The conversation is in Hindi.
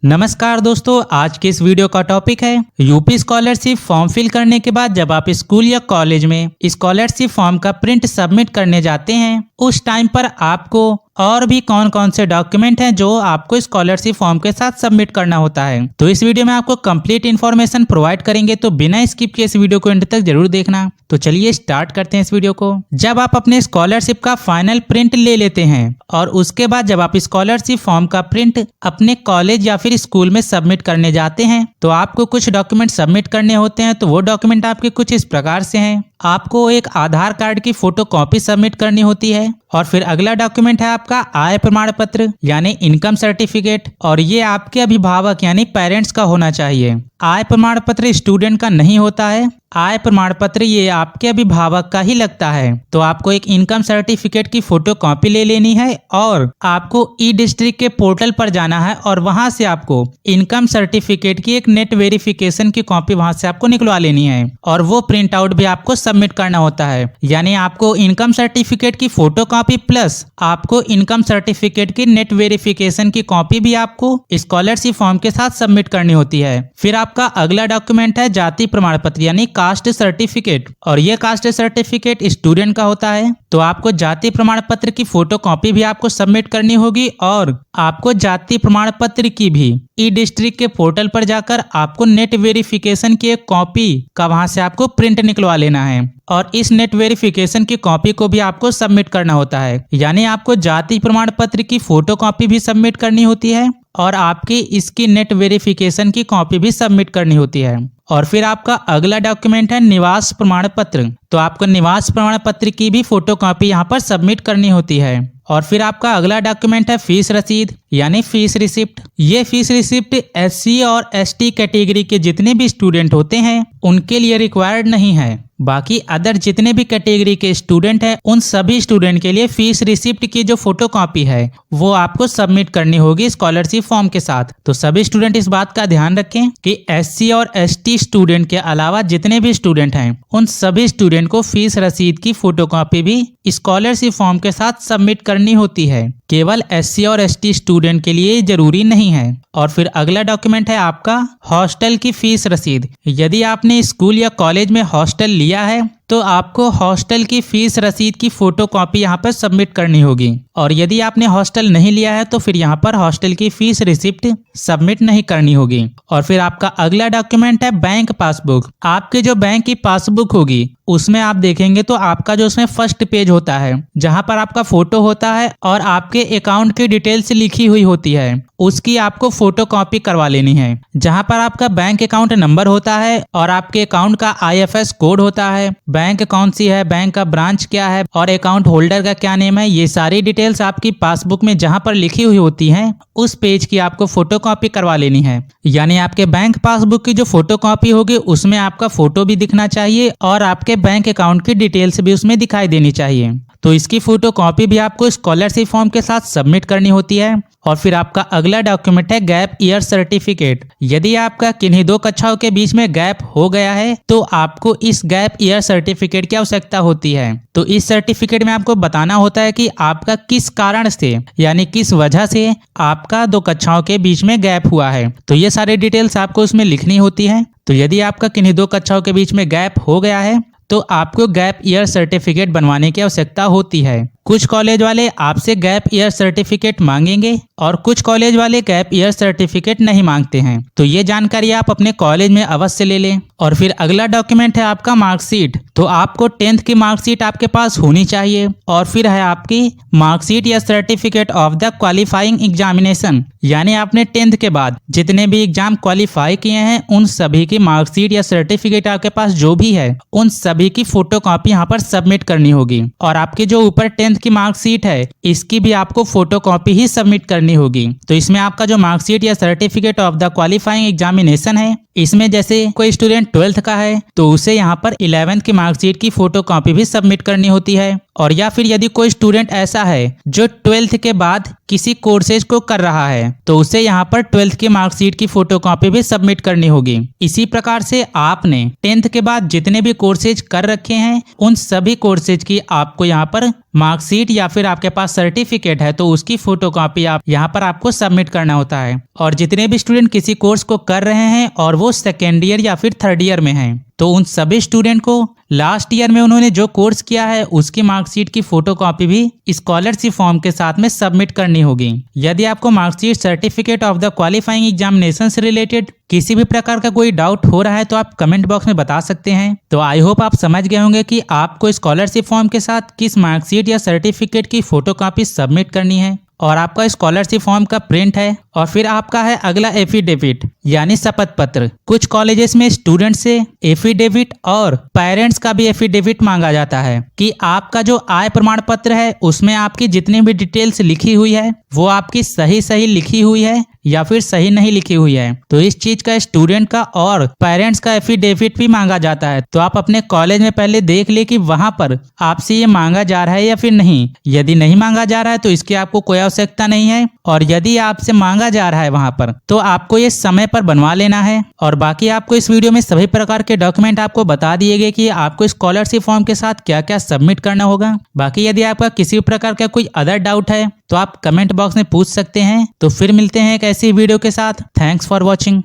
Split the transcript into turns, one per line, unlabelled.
नमस्कार दोस्तों, आज के इस वीडियो का टॉपिक है यूपी स्कॉलरशिप फॉर्म फिल करने के बाद जब आप स्कूल या कॉलेज में स्कॉलरशिप फॉर्म का प्रिंट सबमिट करने जाते हैं उस टाइम पर आपको और भी कौन कौन से डॉक्यूमेंट हैं जो आपको स्कॉलरशिप फॉर्म के साथ सबमिट करना होता है। तो इस वीडियो में आपको कंप्लीट इन्फॉर्मेशन प्रोवाइड करेंगे, तो बिना स्किप किए इस वीडियो को एंड तक जरूर देखना। तो चलिए स्टार्ट करते हैं इस वीडियो को। जब आप अपने स्कॉलरशिप का फाइनल प्रिंट ले लेते हैं और उसके बाद जब आप स्कॉलरशिप फॉर्म का प्रिंट अपने कॉलेज या फिर स्कूल में सबमिट करने जाते हैं तो आपको कुछ डॉक्यूमेंट सबमिट करने होते हैं। तो वो डॉक्यूमेंट आपके कुछ इस प्रकार से हैं। आपको एक आधार कार्ड की फोटो कॉपी सबमिट करनी होती है और फिर अगला डॉक्यूमेंट है आपका आय प्रमाण पत्र यानी इनकम सर्टिफिकेट, और ये आपके अभिभावक यानी पेरेंट्स का होना चाहिए। आय प्रमाण पत्र स्टूडेंट का नहीं होता है, आय प्रमाण पत्र ये आपके अभिभावक का ही लगता है। तो आपको एक इनकम सर्टिफिकेट की फोटो कॉपी ले लेनी है और आपको ई डिस्ट्रिक्ट के पोर्टल पर जाना है और वहां से आपको इनकम सर्टिफिकेट की एक नेट वेरिफिकेशन की कॉपी वहां से आपको निकलवा लेनी है और वो प्रिंट आउट भी आपको सबमिट करना होता है। यानी आपको इनकम सर्टिफिकेट की फोटो कॉपी प्लस आपको इनकम सर्टिफिकेट की नेट वेरिफिकेशन की कॉपी भी आपको स्कॉलरशिप फॉर्म के साथ सबमिट करनी होती है। फिर आपका अगला डॉक्यूमेंट है जाति प्रमाण पत्र यानी कास्ट सर्टिफिकेट, और ये कास्ट सर्टिफिकेट स्टूडेंट का होता है। तो आपको जाति प्रमाण पत्र की फोटो कॉपी भी आपको सबमिट करनी होगी और आपको जाति प्रमाण पत्र की भी ई डिस्ट्रिक्ट के पोर्टल पर जाकर आपको नेट वेरिफिकेशन की एक कॉपी का वहां से आपको प्रिंट निकलवा लेना है और इस नेट वेरिफिकेशन की कॉपी को भी आपको सबमिट करना होता है। यानी आपको जाति प्रमाण पत्र की फोटो कॉपी भी सबमिट करनी होती है और आपकी इसकी नेट वेरिफिकेशन की कॉपी भी सबमिट करनी होती है। और फिर आपका अगला डॉक्यूमेंट है निवास प्रमाण पत्र। तो आपको निवास प्रमाण पत्र की भी फोटो कॉपी यहाँ पर सबमिट करनी होती है। और फिर आपका अगला डॉक्यूमेंट है फीस रसीद यानी फीस रिसिप्ट। ये फीस रिसिप्ट एससी और एसटी कैटेगरी के जितने भी स्टूडेंट होते हैं उनके लिए रिक्वायर्ड नहीं है, बाकी अदर जितने भी कैटेगरी के स्टूडेंट हैं उन सभी स्टूडेंट के लिए फीस रिसिप्ट की जो फोटो कॉपी है वो आपको सबमिट करनी होगी स्कॉलरशिप फॉर्म के साथ। तो सभी स्टूडेंट इस बात का ध्यान रखें कि एससी और एसटी स्टूडेंट के अलावा जितने भी स्टूडेंट हैं उन सभी स्टूडेंट को फीस रसीद की फोटो कॉपी भी स्कॉलरशिप फॉर्म के साथ सबमिट करनी होती है। केवल एससी और एसटी स्टूडेंट के लिए जरूरी नहीं है। और फिर अगला डॉक्यूमेंट है आपका हॉस्टल की फीस रसीद। यदि आपने स्कूल या कॉलेज में हॉस्टल लिया है तो आपको हॉस्टल की फीस रसीद की फोटो कॉपी यहाँ पर सबमिट करनी होगी, और यदि आपने हॉस्टल नहीं लिया है तो फिर यहाँ पर हॉस्टल की फीस रिसिप्ट सबमिट नहीं करनी होगी। और फिर आपका अगला डॉक्यूमेंट है बैंक पासबुक। आपके जो बैंक की पासबुक होगी उसमें आप देखेंगे तो आपका जो उसमें फर्स्ट पेज होता है जहां पर आपका फोटो होता है और आपके अकाउंट की डिटेल्स लिखी हुई होती है, उसकी आपको फोटो कॉपी करवा लेनी है। जहां पर आपका बैंक अकाउंट नंबर होता है और आपके अकाउंट का IFS कोड होता है, बैंक कौन सी है, बैंक का ब्रांच क्या है और अकाउंट होल्डर का क्या नेम है, ये सारी डिटेल्स आपकी पासबुक में जहां पर लिखी हुई होती हैं उस पेज की आपको फोटो कॉपी करवा लेनी है। यानी आपके बैंक पासबुक की जो फोटो कॉपी होगी उसमें आपका फोटो भी दिखना चाहिए और आपके बैंक अकाउंट की डिटेल्स भी उसमें दिखाई देनी चाहिए। तो इसकी फोटो कॉपी भी आपको स्कॉलरशिप फॉर्म के साथ सबमिट करनी होती है। और फिर आपका अगला डॉक्यूमेंट है गैप ईयर सर्टिफिकेट। यदि आपका किन्हीं दो कक्षाओं के बीच में गैप हो गया है तो आपको इस गैप ईयर सर्टिफिकेट की आवश्यकता होती है। तो इस सर्टिफिकेट में आपको बताना होता है कि आपका किस कारण से यानी किस वजह से आपका दो कक्षाओं के बीच में गैप हुआ है। तो ये सारी डिटेल्स आपको उसमें लिखनी होती है। तो यदि आपका किन्हीं दो कक्षाओं के बीच में गैप हो गया है तो आपको गैप ईयर सर्टिफिकेट बनवाने की आवश्यकता होती है। कुछ कॉलेज वाले आपसे गैप ईयर सर्टिफिकेट मांगेंगे और कुछ कॉलेज वाले गैप ईयर सर्टिफिकेट नहीं मांगते हैं। तो ये जानकारी आप अपने कॉलेज में अवश्य ले लें। और फिर अगला डॉक्यूमेंट है आपका मार्कशीट। तो आपको 10th की मार्कशीट आपके पास होनी चाहिए। और फिर है आपकी मार्कशीट या certificate of the qualifying examination, यानी आपने 10th के बाद जितने भी एग्जाम क्वालिफाई किए हैं उन सभी की मार्कशीट या सर्टिफिकेट आपके पास जो भी है उन सभी की फोटो कॉपी यहाँ पर सबमिट करनी होगी। और आपकी जो ऊपर 10th की मार्कशीट है इसकी भी आपको फोटो कॉपी ही सबमिट करनी होगी। तो इसमें आपका जो मार्कशीट या certificate of the qualifying examination है इसमें जैसे कोई स्टूडेंट 12th का है तो उसे यहाँ पर 11th की मार्कशीट की फोटो कॉपी भी सबमिट करनी होती है। और या फिर यदि कोई स्टूडेंट ऐसा है जो 12th के बाद किसी कोर्सेज को कर रहा है तो उसे यहाँ पर 12th की मार्कशीट की फोटो कॉपी भी सबमिट करनी होगी। इसी प्रकार से आपने 10th के बाद जितने भी कोर्सेज कर रखे हैं उन सभी कोर्सेज की आपको यहाँ पर मार्कशीट या फिर आपके पास सर्टिफिकेट है तो उसकी फोटो कॉपी आप यहाँ पर आपको सबमिट करना होता है। और जितने भी स्टूडेंट किसी कोर्स को कर रहे हैं और वो सेकेंड ईयर या फिर थर्ड ईयर में हैं तो उन सभी स्टूडेंट को लास्ट ईयर में उन्होंने जो कोर्स किया है उसकी मार्कशीट की फोटो कॉपी भी स्कॉलरशिप फॉर्म के साथ में सबमिट करनी होगी। यदि आपको marksheet certificate of the qualifying examination से रिलेटेड किसी भी प्रकार का कोई डाउट हो रहा है तो आप कमेंट बॉक्स में बता सकते हैं। तो आई होप आप समझ गए होंगे कि आपको स्कॉलरशिप फॉर्म के साथ किस मार्कशीट या सर्टिफिकेट की फोटो कॉपी सबमिट करनी है। और आपका स्कॉलरशिप फॉर्म का प्रिंट है और फिर आपका है अगला एफिडेविट यानी शपथ पत्र। कुछ कॉलेजेस में स्टूडेंट से एफिडेविट और पेरेंट्स का भी एफिडेविट मांगा जाता है कि आपका जो आय प्रमाण पत्र है उसमें आपकी जितनी भी डिटेल्स लिखी हुई है वो आपकी सही लिखी हुई है या फिर सही नहीं लिखी हुई है। तो इस चीज का स्टूडेंट का और पेरेंट्स का एफिडेविट भी मांगा जाता है। तो आप अपने कॉलेज में पहले देख ले कि वहां पर आपसे ये मांगा जा रहा है या फिर नहीं। यदि नहीं मांगा जा रहा है तो इसकी आपको कोई आवश्यकता नहीं है, और यदि आपसे मांगा जा रहा है वहां पर तो आपको ये समय पर बनवा लेना है। और बाकी आपको इस वीडियो में सभी प्रकार के डॉक्यूमेंट आपको बता दिए गए कि आपको स्कॉलरशिप फॉर्म के साथ क्या क्या सबमिट करना होगा। बाकी यदि आपका किसी प्रकार का कोई अदर डाउट है तो आप कमेंट बॉक्स में पूछ सकते हैं। तो फिर मिलते हैं एक ऐसी वीडियो के साथ। Thanks for watching.